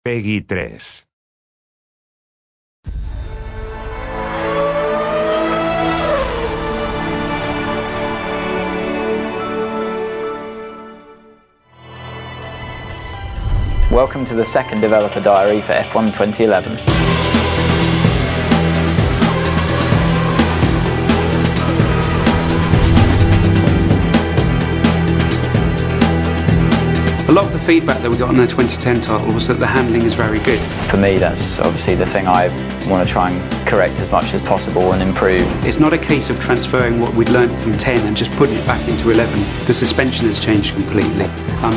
Peggy 3. Welcome to the second developer diary for F1 2011. A lot of the feedback that we got on the 2010 title was that the handling is very good. For me, that's obviously the thing I want to try and correct as much as possible and improve. It's not a case of transferring what we'd learned from 10 and just putting it back into 11. The suspension has changed completely.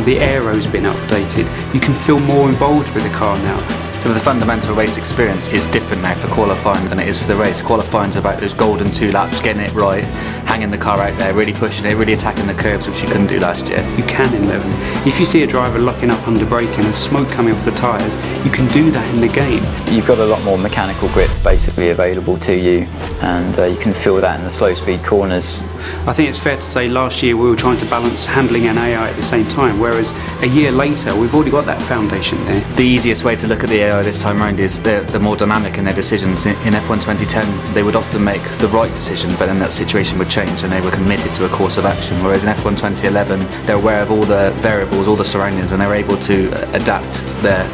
The aero's been updated. You can feel more involved with the car now. So the fundamental race experience is different now for qualifying than it is for the race. Qualifying's about those golden 2 laps, getting it right, hanging the car out there, really pushing it, really attacking the curbs, which you couldn't do last year. You can in 11. If you see a driver locking up under braking and smoke coming off the tyres, you can do that in the game. You've got a lot more mechanical grip basically available to you, and you can feel that in the slow speed corners. I think it's fair to say last year we were trying to balance handling and AI at the same time, whereas a year later we've already got that foundation there. The easiest way to look at the AI this time around is they're more dynamic in their decisions. In F1 2010 they would often make the right decision, but then that situation would change and they were committed to a course of action, whereas in F1 2011 they're aware of all the variables, all the surroundings, and they're able to adapt their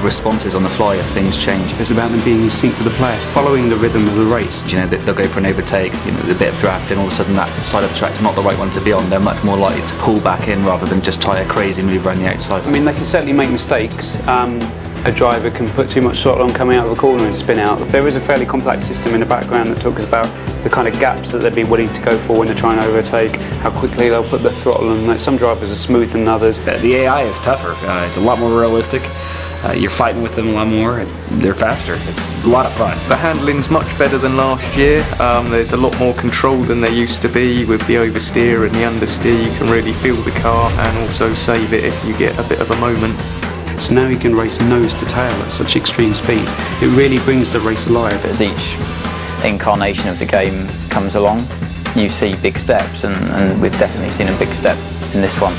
responses on the fly if things change. It's about them being in sync with the player, following the rhythm of the race. You know, they'll go for an overtake, you know, a bit of draft, and all of a sudden that side of the track is not the right one to be on. They're much more likely to pull back in rather than just try a crazy move around the outside. I mean, they can certainly make mistakes. A driver can put too much throttle on coming out of a corner and spin out. There is a fairly complex system in the background that talks about the kind of gaps that they'd be willing to go for when they're trying to overtake, how quickly they'll put the throttle on. Like, some drivers are smoother than others. The AI is tougher. It's a lot more realistic. You're fighting with them a lot more, and they're faster. It's a lot of fun. The handling's much better than last year. There's a lot more control than there used to be with the oversteer and the understeer. You can really feel the car and also save it if you get a bit of a moment. So now you can race nose to tail at such extreme speeds. It really brings the race alive. As each incarnation of the game comes along, you see big steps, and we've definitely seen a big step in this one.